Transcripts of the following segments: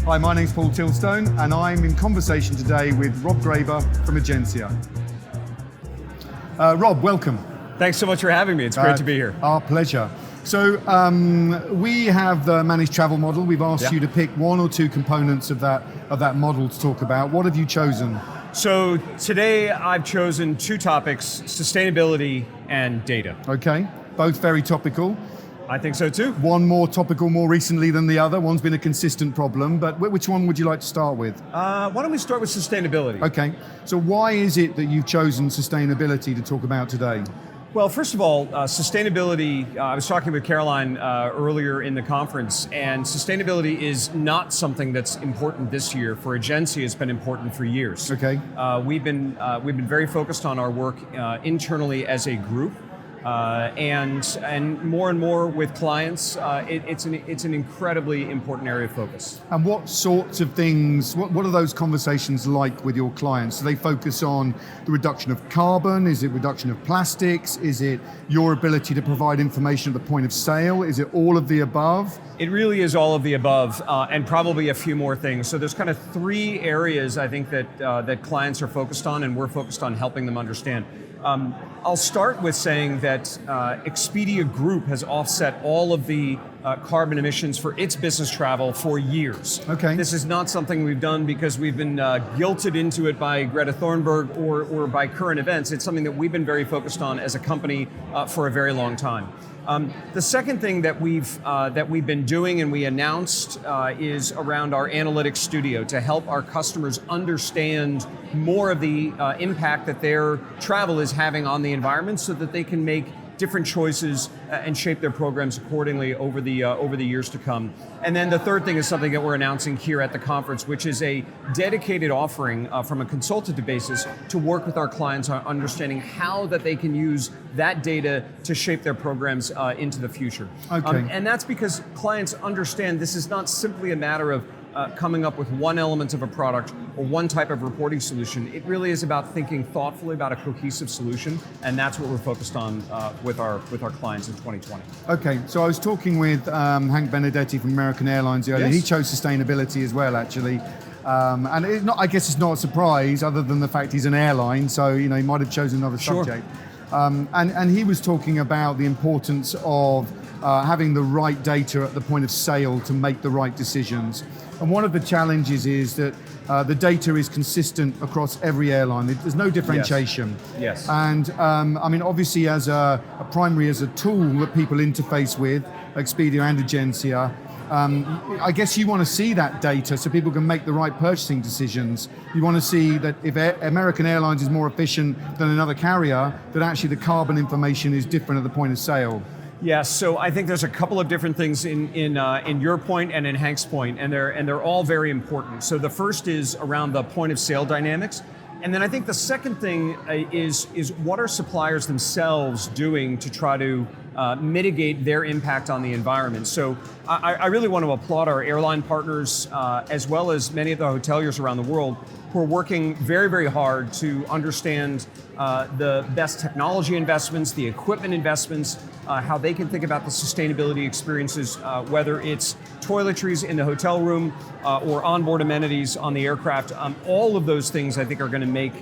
Hi, my name's Paul Tilstone, and I'm in conversation today with Rob Greyber from Egencia. Rob, welcome. Thanks so much for having me. It's great to be here. Our pleasure. So we have the managed travel model. We've asked you to pick one or two components of that model to talk about. What have you chosen? So today I've chosen two topics, sustainability and data. Okay, both very topical. I think so too. One more topical more recently than the other. One's been a consistent problem, but which one would you like to start with? Why don't we start with sustainability? Okay, so why is it that you've chosen sustainability to talk about today? Well, first of all, sustainability, I was talking with Caroline earlier in the conference, and sustainability is not something that's important this year. For Egencia, it's been important for years. Okay. We've been very focused on our work internally as a group. And more with clients, it's an incredibly important area of focus. And what sorts of things, what are those conversations like with your clients? Do they focus on the reduction of carbon? Is it reduction of plastics? Is it your ability to provide information at the point of sale? Is it all of the above? It really is all of the above, and probably a few more things. So there's kind of three areas I think that clients are focused on, and we're focused on helping them understand. I'll start with saying that Expedia Group has offset all of the carbon emissions for its business travel for years. Okay. This is not something we've done because we've been guilted into it by Greta Thunberg or by current events. It's something that we've been very focused on as a company for a very long time. The second thing that we've been doing and we announced is around our analytics studio to help our customers understand more of the impact that their travel is having on the environment so that they can make different choices and shape their programs accordingly over the years to come. And then the third thing is something that we're announcing here at the conference, which is a dedicated offering from a consultative basis to work with our clients on understanding how that they can use that data to shape their programs into the future. Okay. And that's because clients understand this is not simply a matter of coming up with one element of a product or one type of reporting solution. It really is about thinking thoughtfully about a cohesive solution, and that's what we're focused on with our clients in 2020. Okay, so I was talking with Hank Benedetti from American Airlines earlier. Yes. He chose sustainability as well, actually. And I guess it's not a surprise other than the fact he's an airline, so he might have chosen another subject. And he was talking about the importance of having the right data at the point of sale to make the right decisions. And one of the challenges is that the data is consistent across every airline. There's no differentiation. Yes. And obviously as a tool that people interface with, Expedia and Egencia, I guess you want to see that data so people can make the right purchasing decisions. You want to see that if American Airlines is more efficient than another carrier, that actually the carbon information is different at the point of sale. Yes, so I think there's a couple of different things in your point and in Hank's point, and they're all very important. So the first is around the point of sale dynamics, and then I think the second thing is what are suppliers themselves doing to try to mitigate their impact on the environment. So I really want to applaud our airline partners as well as many of the hoteliers around the world who are working very, very hard to understand the best technology investments, the equipment investments, how they can think about the sustainability experiences, whether it's toiletries in the hotel room or onboard amenities on the aircraft. All of those things I think are going to make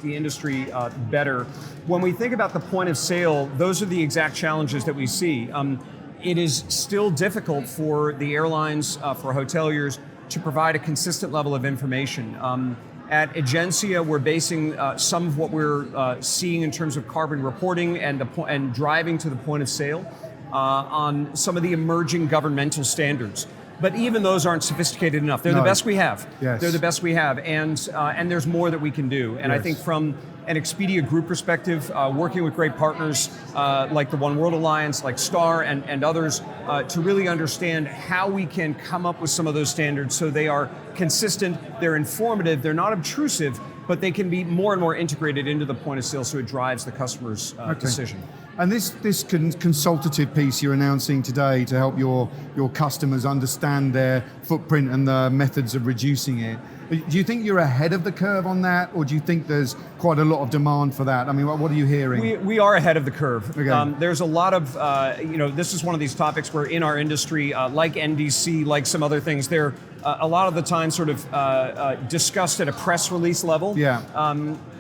the industry better. When we think about the point of sale, those are the exact challenges that we see. It is still difficult for the airlines, for hoteliers, to provide a consistent level of information. At Egencia, we're basing some of what we're seeing in terms of carbon reporting and driving to the point of sale on some of the emerging governmental standards. But even those aren't sophisticated enough. They're the best we have. Yes. They're the best we have, and there's more that we can do. And I think from an Expedia Group perspective, working with great partners like the One World Alliance, like STAR and others, to really understand how we can come up with some of those standards so they are consistent, they're informative, they're not obtrusive, but they can be more and more integrated into the point of sale, so it drives the customer's decision. And this consultative piece you're announcing today to help your customers understand their footprint and the methods of reducing it, do you think you're ahead of the curve on that, or do you think there's quite a lot of demand for that? I mean, what are you hearing? We are ahead of the curve. Okay. There's a lot of, this is one of these topics where in our industry, like NDC, like some other things, they're a lot of the time sort of discussed at a press release level. Yeah.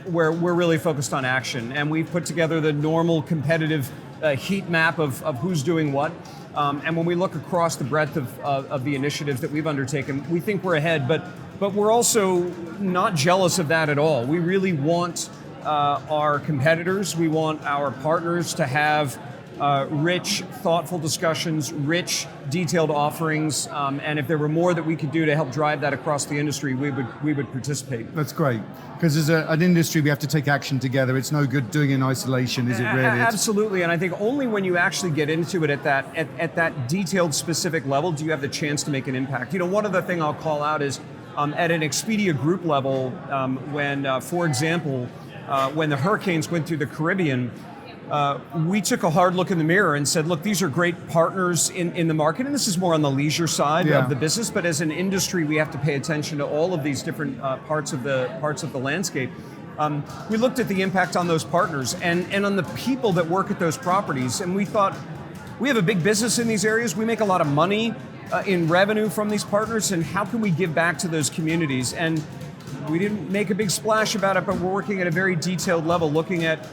Where we're really focused on action, and we've put together the normal competitive heat map of who's doing what. And when we look across the breadth of the initiatives that we've undertaken, we think we're ahead, but we're also not jealous of that at all. We really want our competitors, we want our partners to have rich, thoughtful discussions, rich, detailed offerings, and if there were more that we could do to help drive that across the industry, we would participate. That's great, because as an industry, we have to take action together. It's no good doing it in isolation, is it really? Absolutely, and I think only when you actually get into it at that detailed, specific level do you have the chance to make an impact. One other thing I'll call out is at an Expedia group level, when, for example, when the hurricanes went through the Caribbean, we took a hard look in the mirror and said, look, these are great partners in the market, and this is more on the leisure side of the business, but as an industry, we have to pay attention to all of these different parts of the landscape. We looked at the impact on those partners and on the people that work at those properties, and we thought, we have a big business in these areas, we make a lot of money in revenue from these partners, and how can we give back to those communities? And we didn't make a big splash about it, but we're working at a very detailed level, looking at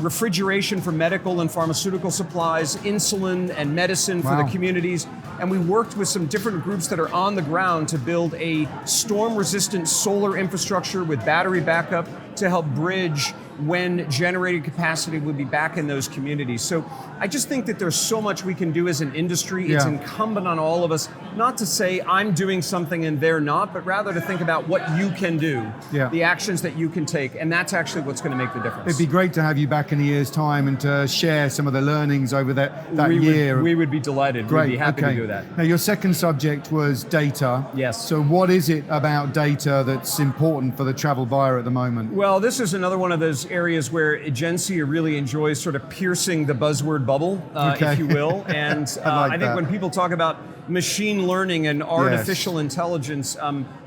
refrigeration for medical and pharmaceutical supplies, insulin and medicine for the communities. And we worked with some different groups that are on the ground to build a storm-resistant solar infrastructure with battery backup to help bridge when generating capacity would be back in those communities. So I just think that there's so much we can do as an industry. It's incumbent on all of us not to say I'm doing something and they're not, but rather to think about what you can do, the actions that you can take, and that's actually what's going to make the difference. It'd be great to have you back in a year's time and to share some of the learnings over that year. We would be delighted. Great. We'd be happy to do that. Now, your second subject was data. Yes. So what is it about data that's important for the travel buyer at the moment? Well, this is another one of those areas where Egencia really enjoys sort of piercing the buzzword bubble, if you will. And I think when people talk about machine learning and artificial intelligence,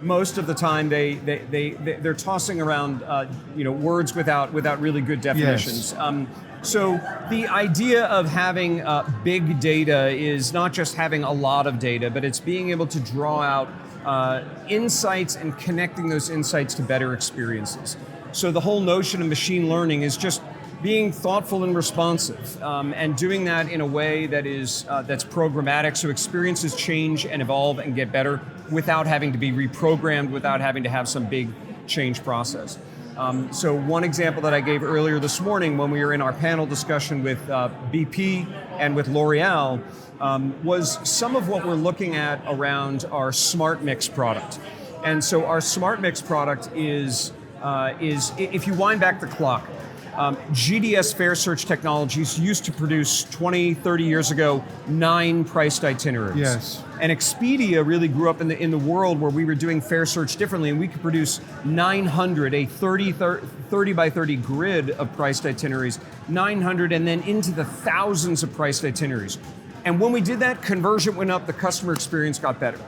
most of the time they're tossing around words without really good definitions. Yes. So the idea of having big data is not just having a lot of data, but it's being able to draw out insights and connecting those insights to better experiences. So the whole notion of machine learning is just being thoughtful and responsive, and doing that in a way that is that's programmatic, so experiences change and evolve and get better without having to be reprogrammed, without having to have some big change process. So one example that I gave earlier this morning when we were in our panel discussion with BP and with L'Oreal was some of what we're looking at around our Smart Mix product. And so our Smart Mix product is if you wind back the clock, GDS Fare Search Technologies used to produce 20, 30 years ago, 9 priced itineraries. Yes. And Expedia really grew up in the world where we were doing fare search differently, and we could produce 900, a 30 by 30 grid of priced itineraries, 900, and then into the thousands of priced itineraries. And when we did that, conversion went up, the customer experience got better.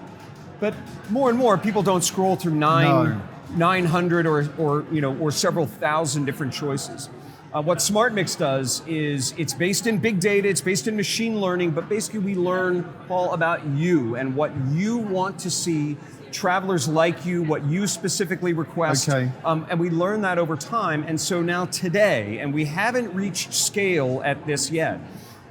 But more and more, people don't scroll through 900 or several thousand different choices. What Smart Mix does is it's based in big data, it's based in machine learning, but basically we learn all about you and what you want to see, travelers like you, what you specifically request. Okay. And we learn that over time. And so now today, and we haven't reached scale at this yet,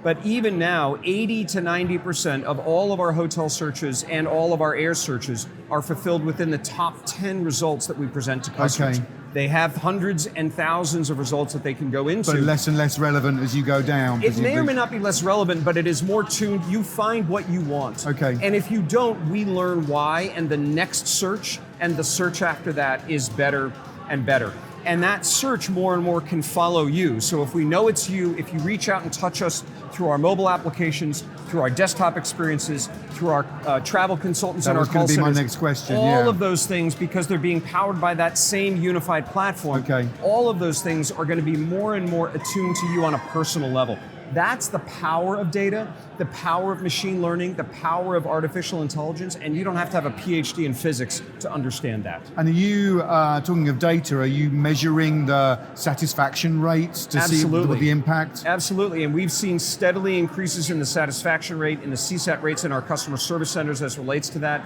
but even now, 80 to 90% of all of our hotel searches and all of our air searches are fulfilled within the top 10 results that we present to customers. Okay. They have hundreds and thousands of results that they can go into. But less and less relevant as you go down. It may or may not be less relevant, but it is more tuned. You find what you want. Okay. And if you don't, we learn why, and the next search and the search after that is better and better. And that search more and more can follow you. So if we know it's you, if you reach out and touch us through our mobile applications, through our desktop experiences, through our travel consultants and our call centers. That was going to be my next question, all of those things, because they're being powered by that same unified platform, all of those things are going to be more and more attuned to you on a personal level. That's the power of data, the power of machine learning, the power of artificial intelligence, and you don't have to have a PhD in physics to understand that. And are you, talking of data, are you measuring the satisfaction rates to see the impact? Absolutely, and we've seen steadily increases in the satisfaction rate, in the CSAT rates in our customer service centers as relates to that.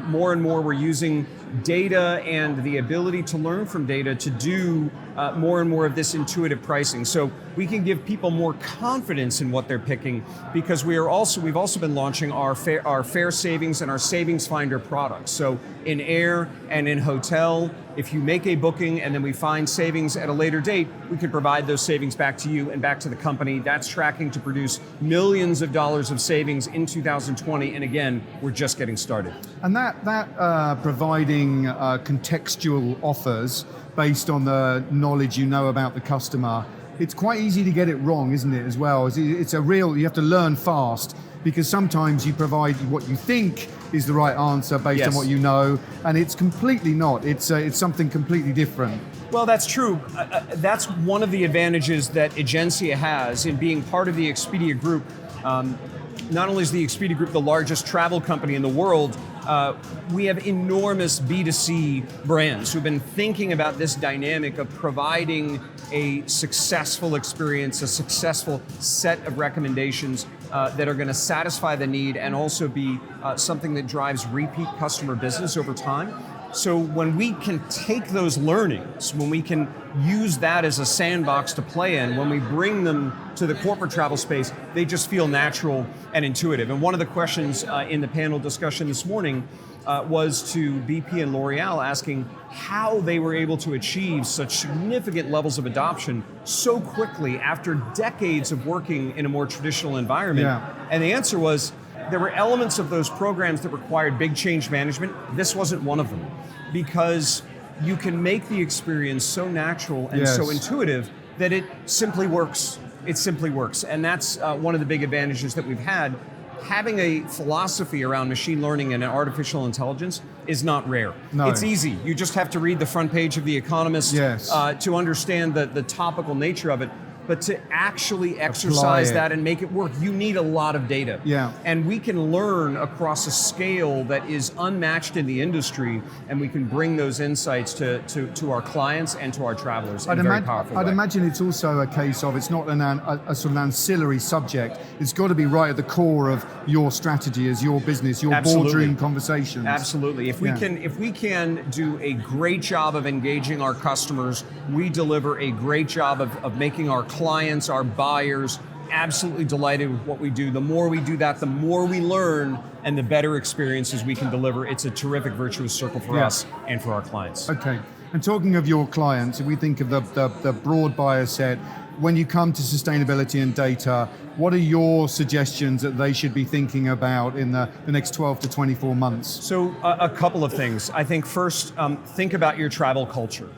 More and more we're using data and the ability to learn from data to do more and more of this intuitive pricing. So we can give people more confidence in what they're picking, because we've also been launching our fare savings and our savings finder products. So in air and in hotel, if you make a booking and then we find savings at a later date, we can provide those savings back to you and back to the company. That's tracking to produce millions of dollars of savings in 2020. And again, we're just getting started. And that providing contextual offers based on the knowledge you know about the customer, it's quite easy to get it wrong, isn't it, as well? It's you have to learn fast, because sometimes you provide what you think is the right answer based on what you know, and it's completely not. It's something completely different. Well, that's true. That's one of the advantages that Egencia has in being part of the Expedia Group. Not only is the Expedia Group the largest travel company in the world, we have enormous B2C brands who've been thinking about this dynamic of providing a successful experience, a successful set of recommendations that are going to satisfy the need and also be something that drives repeat customer business over time. So when we can take those learnings, when we can use that as a sandbox to play in, when we bring them to the corporate travel space, they just feel natural and intuitive. And one of the questions in the panel discussion this morning was to BP and L'Oreal, asking how they were able to achieve such significant levels of adoption so quickly after decades of working in a more traditional environment. And the answer was, there were elements of those programs that required big change management. This wasn't one of them, because you can make the experience so natural and so intuitive that it simply works. It simply works. And that's one of the big advantages that we've had. Having a philosophy around machine learning and artificial intelligence is not rare. No. It's easy. You just have to read the front page of The Economist to understand the topical nature of it. But to actually exercise that and make it work, you need a lot of data. And we can learn across a scale that is unmatched in the industry, and we can bring those insights to our clients and to our travelers in a very powerful way. I'd imagine it's also a case of, it's not a sort of ancillary subject. It's got to be right at the core of your strategy as your business, your boardroom conversations. Absolutely. If we can do a great job of engaging our customers, we deliver a great job of making our clients, our buyers, absolutely delighted with what we do. The more we do that, the more we learn, and the better experiences we can deliver. It's a terrific virtuous circle for us and for our clients. Okay. And talking of your clients, if we think of the broad buyer set, when you come to sustainability and data, what are your suggestions that they should be thinking about in the next 12 to 24 months? So a couple of things. I think first, think about your travel culture.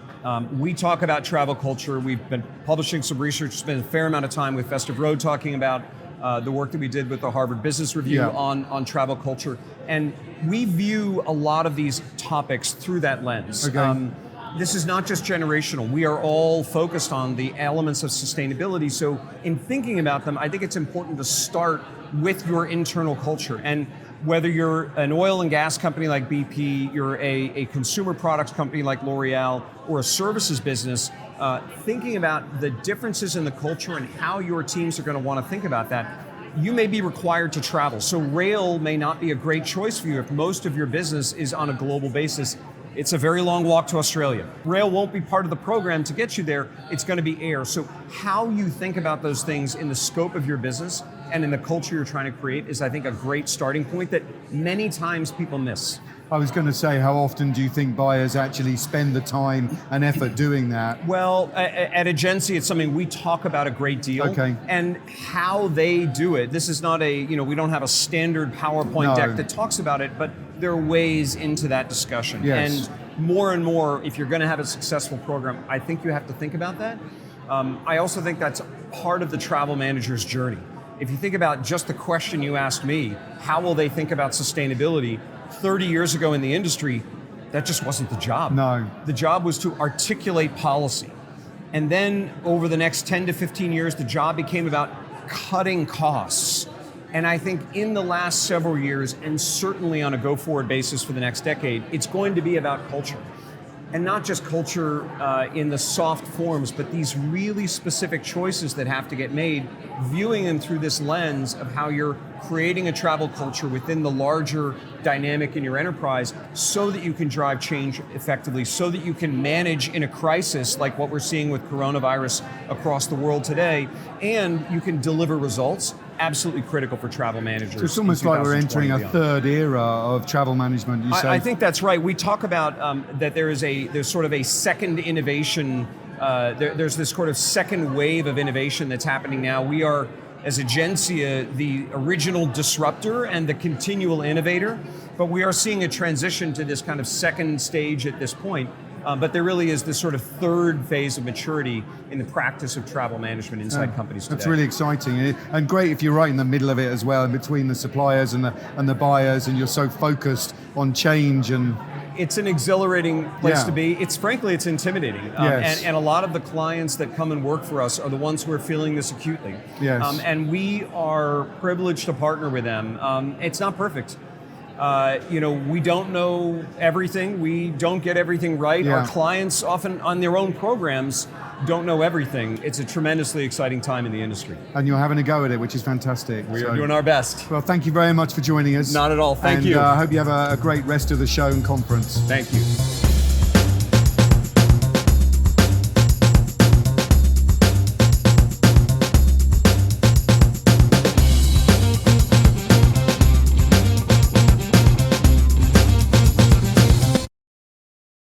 We talk about travel culture. We've been publishing some research, spent a fair amount of time with Festive talking about the work that we did with the Harvard Business Review on travel culture. And we view a lot of these topics through that lens. This is not just generational. We are all focused on the elements of sustainability. So in thinking about them, I think it's important to start with your internal culture. And whether you're an oil and gas company like BP, you're a consumer products company like L'Oreal, or a services business, thinking about the differences in the culture and how your teams are going to want to think about that, you may be required to travel. So rail may not be a great choice for you if most of your business is on a global basis. It's a very long walk to Australia. Rail won't be part of the program to get you there. It's going to be air. So how you think about those things in the scope of your business and in the culture you're trying to create is, I think, a great starting point that many times people miss. I was going to say, how often do you think buyers actually spend the time and effort doing that? Well, at Egencia, it's something we talk about a great deal. And how they do it. This is not we don't have a standard PowerPoint deck that talks about it, but there are ways into that discussion. And more and more, if you're going to have a successful program, I think you have to think about that. I also think that's part of the travel manager's journey. If you think about just the question you asked me, how will they think about sustainability? 30 years ago in the industry, that just wasn't the job. No. The job was to articulate policy. And then over the next 10 to 15 years, the job became about cutting costs. And I think in the last several years, and certainly on a go-forward basis for the next decade, it's going to be about culture. And not just culture in the soft forms, but these really specific choices that have to get made, viewing them through this lens of how you're creating a travel culture within the larger dynamic in your enterprise so that you can drive change effectively, so that you can manage in a crisis like what we're seeing with coronavirus across the world today, and you can deliver results. Absolutely critical for travel managers. So it's almost like we're entering a third era of travel management, you say? I think that's right. We talk about that there's sort of a second innovation, there's this sort of second wave of innovation that's happening now. We are, as Egencia, the original disruptor and the continual innovator, but we are seeing a transition to this kind of second stage at this point. But there really is this sort of third phase of maturity in the practice of travel management inside companies today. That's really exciting, and great if you're right in the middle of it as well, in between the suppliers and the buyers, and you're so focused on change. And it's an exhilarating place to be. It's frankly, it's intimidating. Yes. And a lot of the clients that come and work for us are the ones who are feeling this acutely. Yes. And we are privileged to partner with them. It's not perfect. We don't know everything. We don't get everything right. Yeah. Our clients often on their own programs don't know everything. It's a tremendously exciting time in the industry. And you're having a go at it, which is fantastic. We are doing our best. Well, thank you very much for joining us. Not at all. Thank you. And I hope you have a great rest of the show and conference. Thank you.